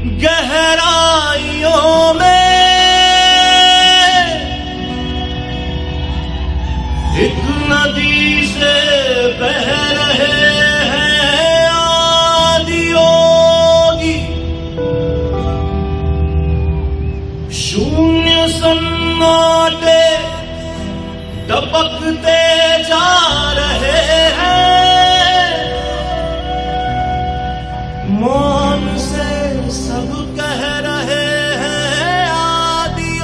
गहराइयों में एक नदी से बह रहे हैं आदियोगी। शून्य सन्नाटे टपकते जा रहे हैं, मौन से सब कह रहे हैं आदियोगी।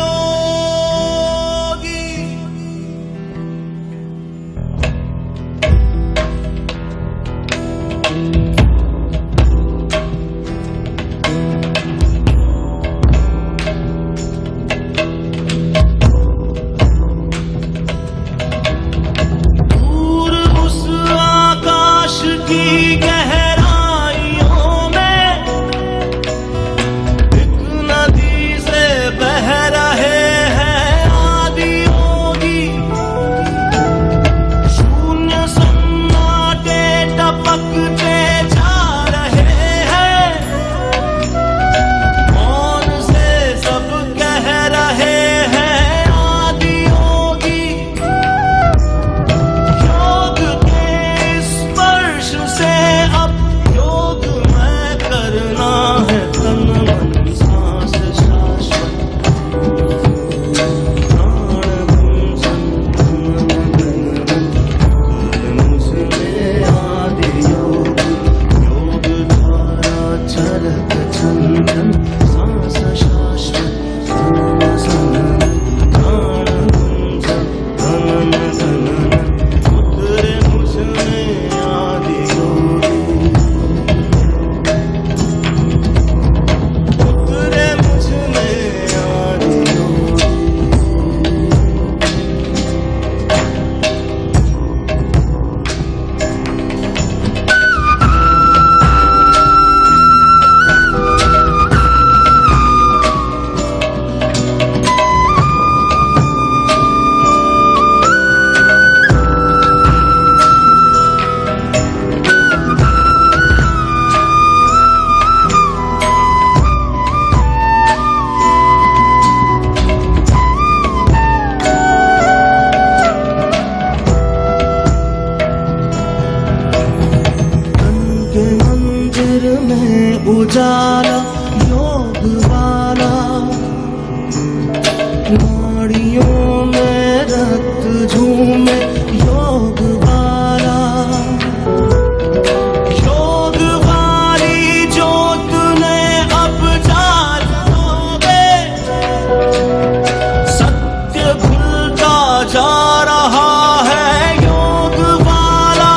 दूर उस आकाश की गहराइयों में एक नदी से बह रहे हैं आदियोगी। शून्य सन्नाटे टपकते जा रहे हैं, मौन से सब कह रहे हैं आदियोगी। योग के स्पर्श से अब योग में करना है तन मन सांस शाश्वत। प्राण गुंजन मुझमें आदि योग, योग धारा चलत चंदन सांस शाश्वत। प्राण गुंजन उतरे मुझमें आदि योग, उतरे मुझमें आदि योग। तन के मंदिर में उजाला योग वाला, नाड़ियों में रक्त झूमे योग वाला। योग वाली जोत ने अब जालोगे, सत्य खुलता जा रहा है योग वाला।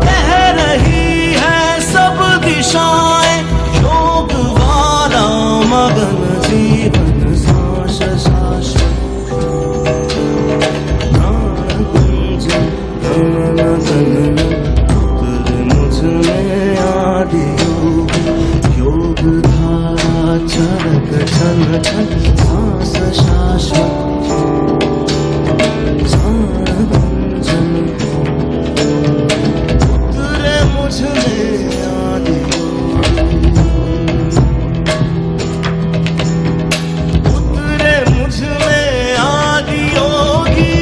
कह रही है सब दिशाएं योग वाला, मगन जीवन सांस शाश्वत। प्राण गुंजन गगन उतरे मुझमें आदि योग, योग धारा चलक छन छन सांस शाश्वत। प्राण गुंजन उतरे मुझमें आदि योग, उतरे मुझमें आदि योगी।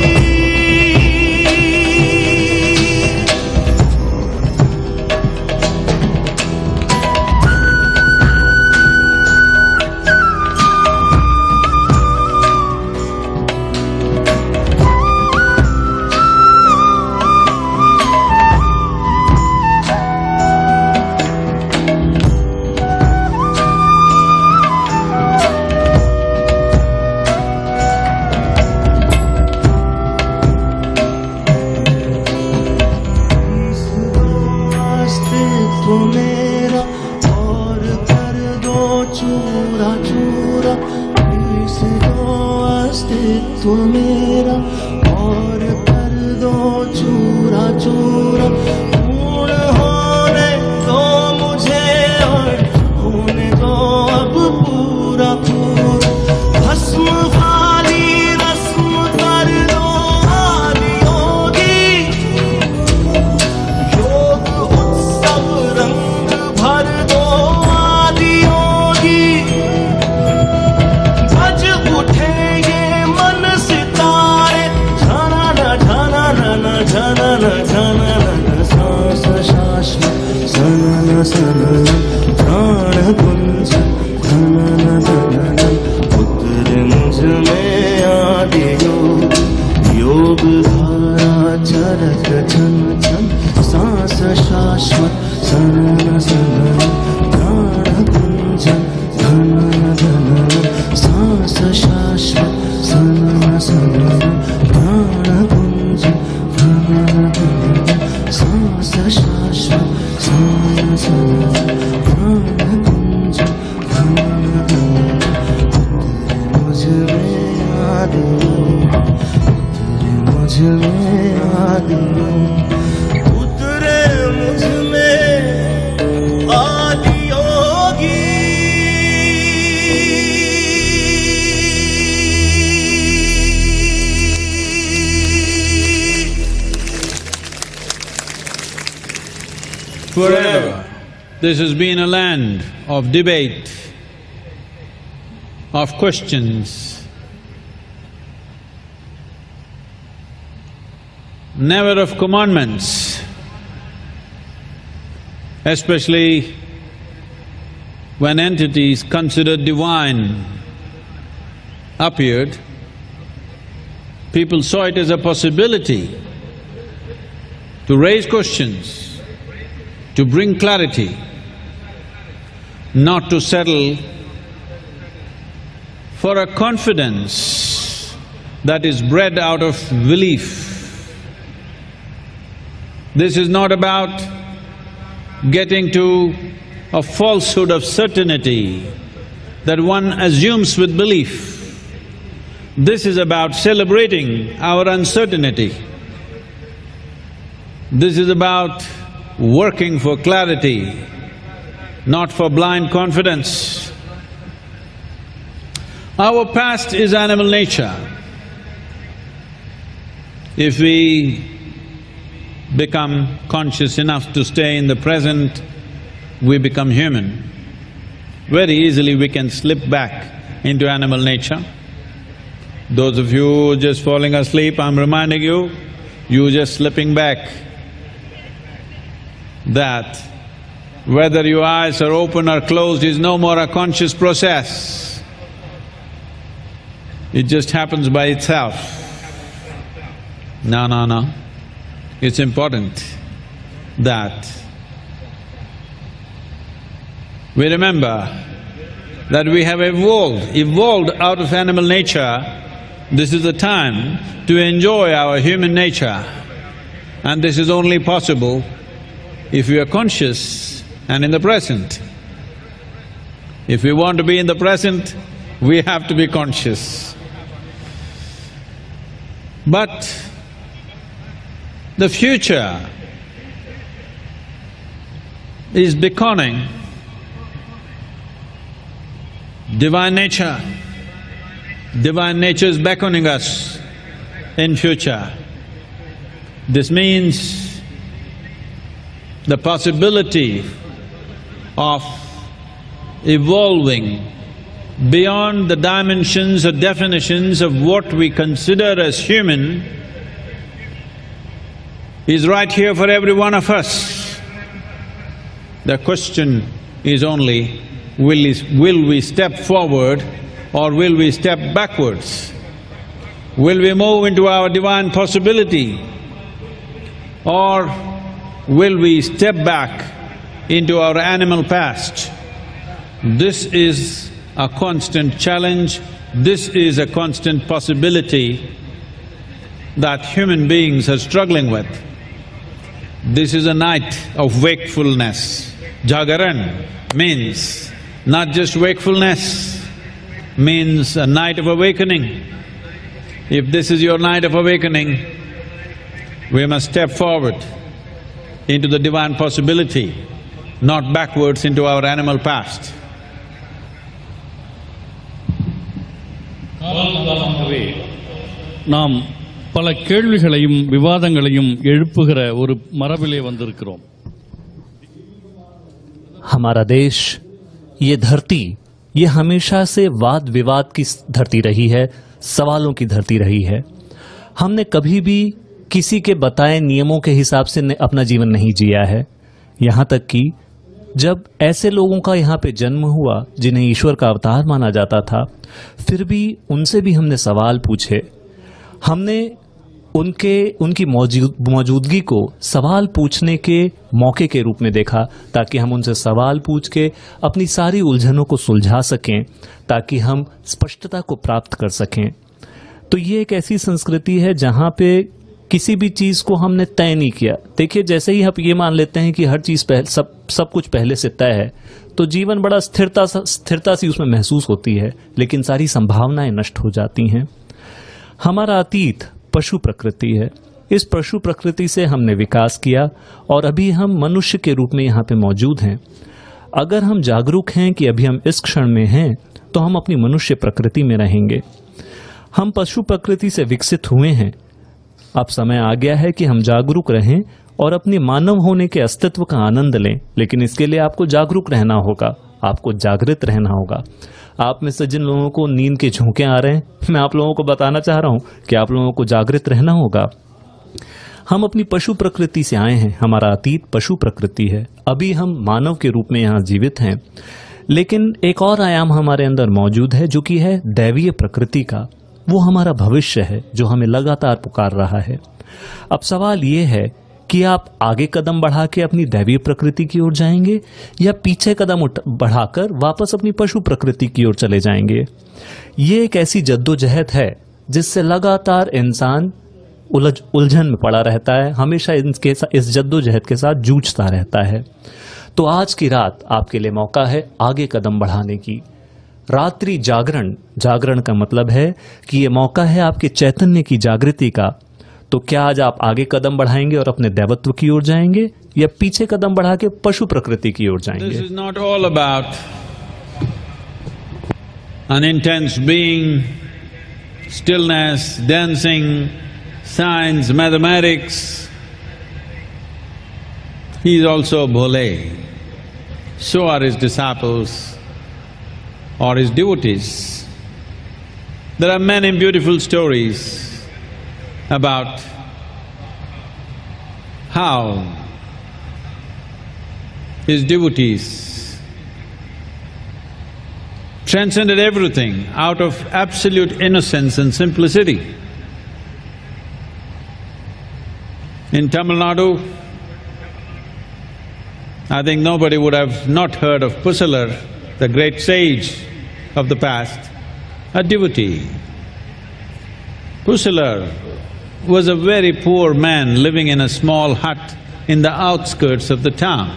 अस्तित्व मेरा और कर दो चूरा चूरा। इस दो अस्तित्व मेरा और कर दो चूरा चूरा। पूर्ण होने दो मुझे और होने दो अब पूरा पूरा। भस्म वाली रस्म कर दो आदियोगी। योग उत्सव रंग भर दो सननम प्राण कुंज धनन धननम उतरे मुझ में आदि योग धारा चरक छन छन सांस शाश्वत सनन सननम प्राण कुंज धनन धननम सांस शाश्वत सनन सननम प्राण कुंज धनन धननम सांस शाश्वत सनन सननम प्राण कुंज धनन धननम मुझ में आदि मुझ में आदि उतरे मुझ में आदि योगी Forever, this has been a land of debate, of questions, never of commandments, especially when entities considered divine appeared. People saw it as a possibility to raise questions, to bring clarity, not to settle for a confidence that is bred out of belief. This is not about getting to a falsehood of certainty that one assumes with belief. This is about celebrating our uncertainty. This is about working for clarity, not for blind confidence. Our past is animal nature. If we become conscious enough to stay in the present, we become human. Very easily we can slip back into animal nature. Those of you just falling asleep, I'm reminding you, you just slipping back. That whether your eyes are open or closed is no more a conscious process. It just happens by itself. No. It's important that we remember that we have evolved out of animal nature. This is the time to enjoy our human nature, and this is only possible if we are conscious and in the present. If we want to be in the present, we have to be conscious. But the future is beckoning. Divine nature is beckoning us in future. This means the possibility of evolving beyond the dimensions or definitions of what we consider as human is right here for every one of us. The question is only, will we step forward or will we step backwards? Will we move into our divine possibility or will we step back into our animal past? This is a constant challenge, this is a constant possibility that human beings are struggling with. This is a night of wakefulness. Jagaran means not just wakefulness, means a night of awakening. If this is your night of awakening, we must step forward into the divine possibility, not backwards into our animal past. நாம் பல கேள்விகளையும் விவாதங்களையும் எழுப்புகிற ஒரு மரபிலே வந்திருக்கிறோம். हमारा देश, ये धरती, ये हमेशा से वाद विवाद की धरती रही है, सवालों की धरती रही है। हमने कभी भी किसी के बताए नियमों के हिसाब से अपना जीवन नहीं जिया है। यहाँ तक कि जब ऐसे लोगों का यहाँ पे जन्म हुआ जिन्हें ईश्वर का अवतार माना जाता था, फिर भी उनसे भी हमने सवाल पूछे। हमने उनकी मौजूदगी को सवाल पूछने के मौके के रूप में देखा, ताकि हम उनसे सवाल पूछ के अपनी सारी उलझनों को सुलझा सकें, ताकि हम स्पष्टता को प्राप्त कर सकें। तो ये एक ऐसी संस्कृति है जहाँ पे किसी भी चीज को हमने तय नहीं किया। देखिए, जैसे ही आप ये मान लेते हैं कि हर चीज सब कुछ पहले से तय है, तो जीवन बड़ा स्थिरता सी उसमें महसूस होती है, लेकिन सारी संभावनाएं नष्ट हो जाती हैं। हमारा अतीत पशु प्रकृति है। इस पशु प्रकृति से हमने विकास किया और अभी हम मनुष्य के रूप में यहाँ पे मौजूद हैं। अगर हम जागरूक हैं कि अभी हम इस क्षण में हैं, तो हम अपनी मनुष्य प्रकृति में रहेंगे। हम पशु प्रकृति से विकसित हुए हैं। अब समय आ गया है कि हम जागरूक रहें और अपने मानव होने के अस्तित्व का आनंद लें, लेकिन इसके लिए आपको जागरूक रहना होगा, आपको जागृत रहना होगा। आप में से जिन लोगों को नींद के झोंके आ रहे हैं, मैं आप लोगों को बताना चाह रहा हूं कि आप लोगों को जागृत रहना होगा। हम अपनी पशु प्रकृति से आए हैं, हमारा अतीत पशु प्रकृति है। अभी हम मानव के रूप में यहाँ जीवित हैं, लेकिन एक और आयाम हमारे अंदर मौजूद है जो कि है दैवीय प्रकृति का। वो हमारा भविष्य है जो हमें लगातार पुकार रहा है। अब सवाल ये है कि आप आगे कदम बढ़ा के अपनी दैवीय प्रकृति की ओर जाएंगे या पीछे कदम बढ़ाकर वापस अपनी पशु प्रकृति की ओर चले जाएंगे। ये एक ऐसी जद्दोजहद है जिससे लगातार इंसान उलझन में पड़ा रहता है, हमेशा इस जद्दोजहद के साथ जूझता रहता है। तो आज की रात आपके लिए मौका है आगे कदम बढ़ाने की। रात्रि जागरण का मतलब है कि ये मौका है आपके चैतन्य की जागृति का। तो क्या आज आप आगे कदम बढ़ाएंगे और अपने दैवत्व की ओर जाएंगे या पीछे कदम बढ़ा के पशु प्रकृति की ओर जाएंगे? This is not all about an intense being, stillness, dancing, science, mathematics. He is also Bhole. So are his disciples or his devotees. There are many beautiful stories about how his devotees transcended everything out of absolute innocence and simplicity. In Tamil Nadu, I think nobody would have not heard of Pusalar, the great sage of the past, a devotee. Pusalar was a very poor man living in a small hut in the outskirts of the town.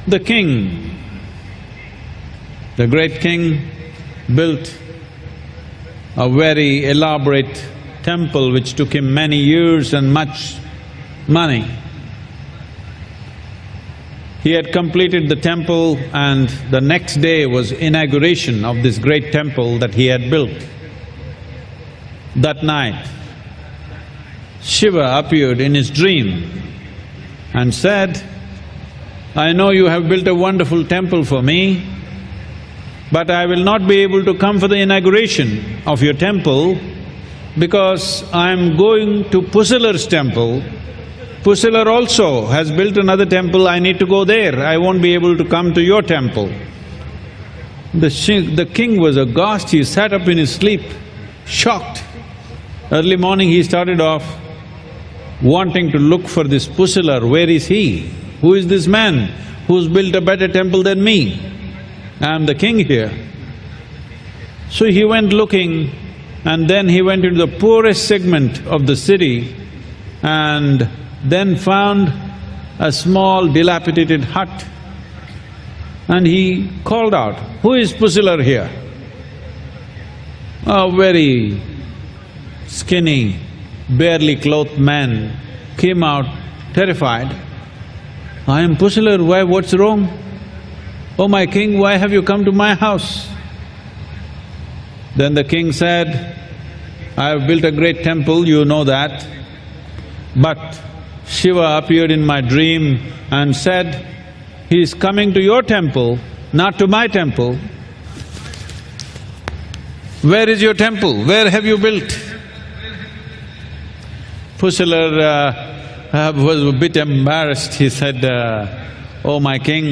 The king, the great king, built a very elaborate temple which took him many years and much money. He had completed the temple and the next day was inauguration of this great temple that he had built. That night, Shiva appeared in his dream and said, "I know you have built a wonderful temple for me, but I will not be able to come for the inauguration of your temple because I am going to Pusalar's temple. Pusalar also has built another temple, I need to go there, I won't be able to come to your temple." The king was aghast, he sat up in his sleep, shocked. Early morning he started off wanting to look for this Pusalar. Where is he? Who is this man who's built a better temple than me? I am the king here. So he went looking and then he went into the poorest segment of the city and then found a small dilapidated hut and he called out, "Who is Pusalar here?" A very skinny, barely clothed man came out terrified. "I am Pusalar, why, what's wrong? Oh my king, why have you come to my house?" Then the king said, "I have built a great temple, you know that, but Shiva appeared in my dream and said, he is coming to your temple, not to my temple. Where is your temple? Where have you built?" Pusalar was a bit embarrassed. He said, "Oh my king,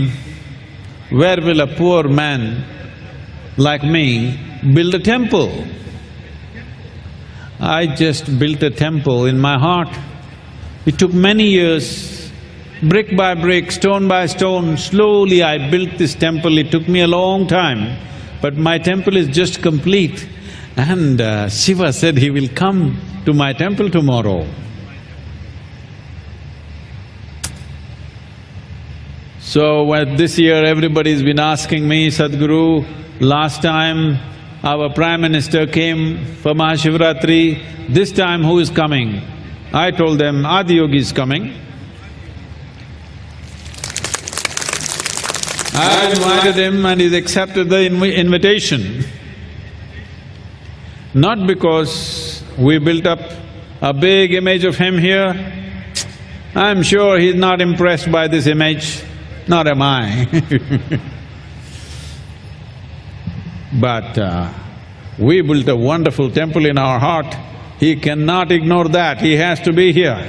where will a poor man like me build a temple? I just built a temple in my heart. It took many years, brick by brick, stone by stone, slowly I built this temple. It took me a long time, but my temple is just complete." And Shiva said he will come to my temple tomorrow. So this year everybody's been asking me, "Sadhguru, last time our Prime Minister came for Mahashivratri, this time who is coming?" I told them, "Adiyogi is coming." I invited him and he's accepted the invitation. Not because we built up a big image of him here. I'm sure he's not impressed by this image, not am I. But we built a wonderful temple in our heart. He cannot ignore that, he has to be here.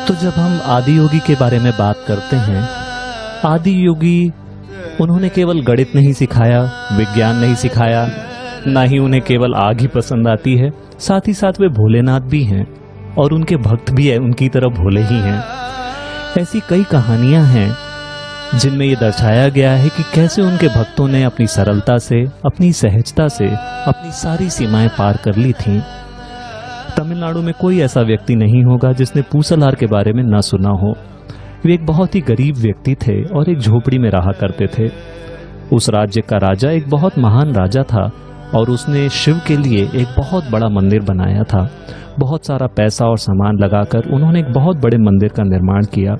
तो जब हम आदि योगी के बारे में बात करते हैं, आदि योगी उन्होंने केवल गणित नहीं सिखाया, विज्ञान नहीं सिखाया, ना ही उन्हें केवल आग ही पसंद आती है, साथ ही साथ वे भोलेनाथ भी हैं और उनके भक्त भी है उनकी तरह भोले ही हैं। ऐसी कई कहानियां हैं जिनमें ये दर्शाया गया है कि कैसे उनके भक्तों ने अपनी सरलता से, अपनी सहजता से अपनी सारी सीमाएं पार कर ली थीं। तमिलनाडु में कोई ऐसा व्यक्ति नहीं होगा जिसने पूसलार के बारे में न सुना हो। वे एक बहुत ही गरीब व्यक्ति थे और एक झोपड़ी में रहा करते थे। उस राज्य का राजा एक बहुत महान राजा था और उसने शिव के लिए एक बहुत बड़ा मंदिर बनाया था। बहुत सारा पैसा और सामान लगाकर उन्होंने एक बहुत बड़े मंदिर का निर्माण किया।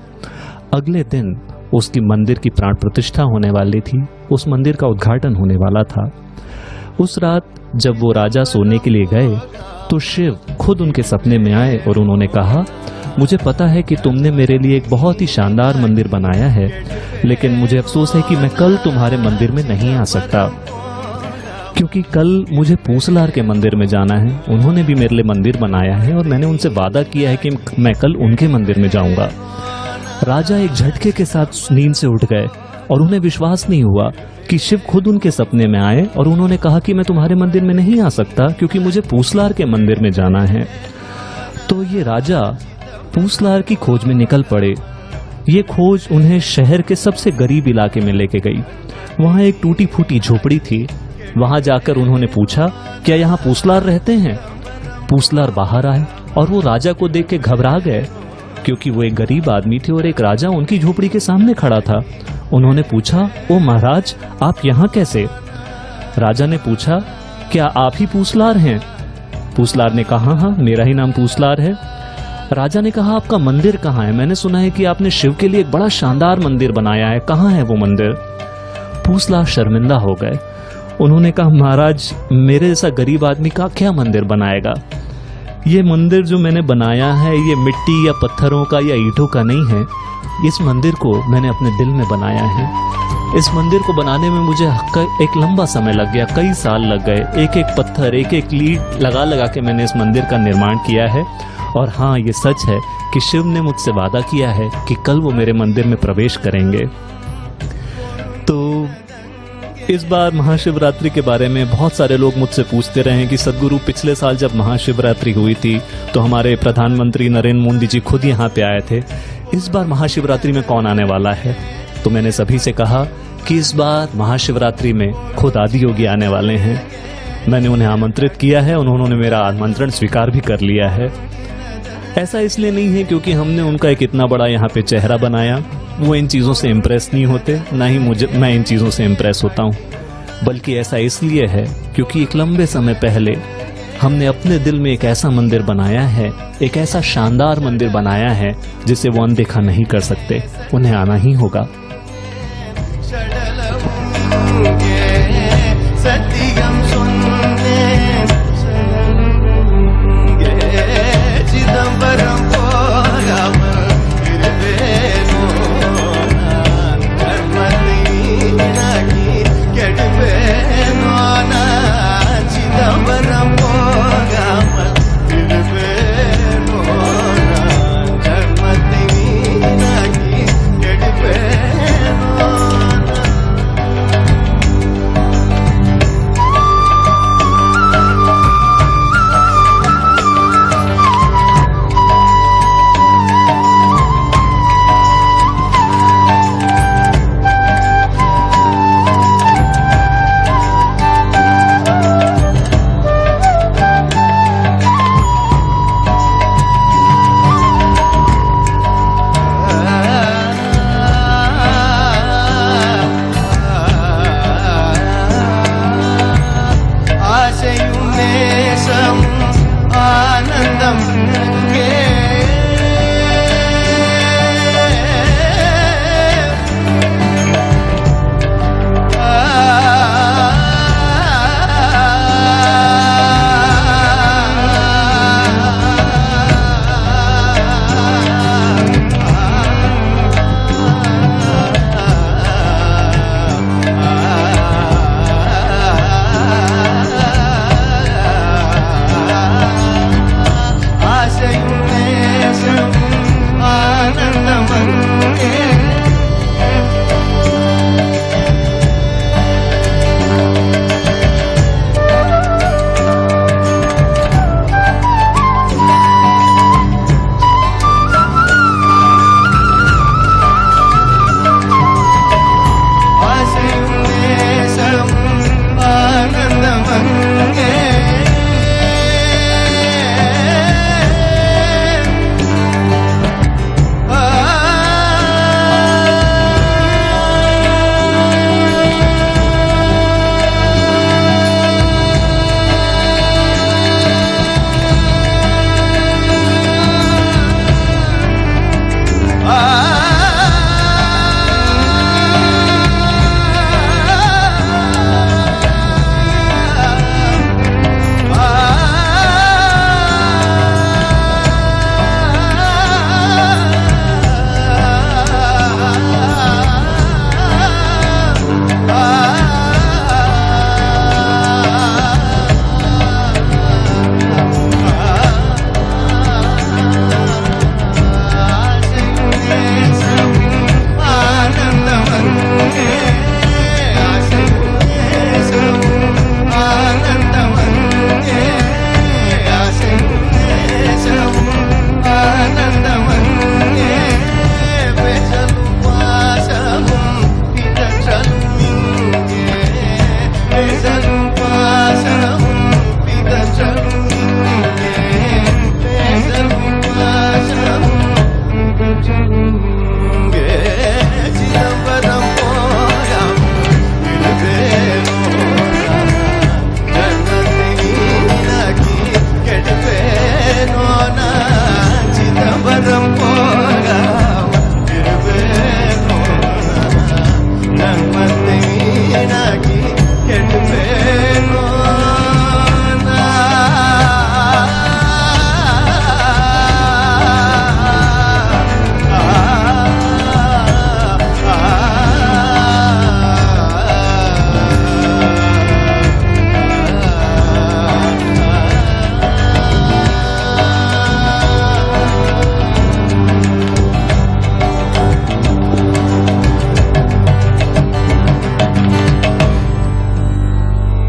अगले दिन उसकी मंदिर की प्राण प्रतिष्ठा होने वाली थी, उस मंदिर का उद्घाटन होने वाला था। उस रात जब वो राजा सोने के लिए गए तो शिव खुद उनके सपने में आए और उन्होंने कहा, मुझे पता है कि तुमने मेरे लिए एक बहुत ही शानदार मंदिर बनाया है, लेकिन मुझे अफसोस है कि मैं कल तुम्हारे मंदिर में नहीं आ सकता, क्योंकि कल मुझे पूसलार के मंदिर में जाना है। उन्होंने भी मेरे लिए मंदिर बनाया है और मैंने उनसे वादा किया है कि मैं कल उनके मंदिर में जाऊंगा। राजा एक झटके के साथ नींद से उठ गए और उन्हें विश्वास नहीं हुआ कि शिव खुद उनके सपने में आए और उन्होंने कहा कि मैं तुम्हारे मंदिर में नहीं आ सकता क्योंकि मुझे पूसलार के मंदिर में जाना है। तो ये राजा पूसलार की खोज में निकल पड़े। ये खोज उन्हें शहर के सबसे गरीब इलाके में लेके गई। वहां एक टूटी फूटी झोपड़ी थी। वहां जाकर उन्होंने पूछा, क्या यहाँ पूसलार रहते हैं? पूसलार बाहर आए और वो राजा को देख के घबरा गए, क्योंकि वो एक गरीब आदमी थे और एक राजा उनकी झोपड़ी के सामने खड़ा था। उन्होंने पूछा, ओ महाराज, आप यहाँ कैसे? राजा ने पूछा, क्या आप ही पूसलार हैं? पूसलार ने कहा, हाँ, मेरा ही नाम पूसलार है। राजा ने कहा, आपका मंदिर कहाँ है? मैंने सुना है कि आपने शिव के लिए एक बड़ा शानदार मंदिर बनाया है, कहाँ है वो मंदिर? पूसलार शर्मिंदा हो गए। उन्होंने कहा, महाराज, मेरे जैसा गरीब आदमी का क्या मंदिर बनाएगा? ये मंदिर जो मैंने बनाया है ये मिट्टी या पत्थरों का या ईंटों का नहीं है। इस मंदिर को मैंने अपने दिल में बनाया है। इस मंदिर को बनाने में मुझे एक लंबा समय लग गया, कई साल लग गए। एक एक पत्थर, एक एक ईंट लगा लगा के मैंने इस मंदिर का निर्माण किया है। और हाँ, ये सच है कि शिव ने मुझसे वादा किया है कि कल वो मेरे मंदिर में प्रवेश करेंगे। तो इस बार महाशिवरात्रि के बारे में बहुत सारे लोग मुझसे पूछते रहे कि सद्गुरु, पिछले साल जब महाशिवरात्रि हुई थी तो हमारे प्रधानमंत्री नरेंद्र मोदी जी खुद यहाँ पे आए थे, इस बार महाशिवरात्रि में कौन आने वाला है? तो मैंने सभी से कहा कि इस बार महाशिवरात्रि में खुद आदि योगी आने वाले हैं। मैंने उन्हें आमंत्रित किया है, उन्होंने मेरा आमंत्रण स्वीकार भी कर लिया है। ऐसा इसलिए नहीं है क्योंकि हमने उनका एक इतना बड़ा यहाँ पे चेहरा बनाया, वो इन चीज़ों से इम्प्रेस नहीं होते, ना ही मैं इन चीज़ों से इम्प्रेस होता हूँ। बल्कि ऐसा इसलिए है क्योंकि एक लंबे समय पहले हमने अपने दिल में एक ऐसा मंदिर बनाया है, एक ऐसा शानदार मंदिर बनाया है जिसे वो अनदेखा नहीं कर सकते। उन्हें आना ही होगा।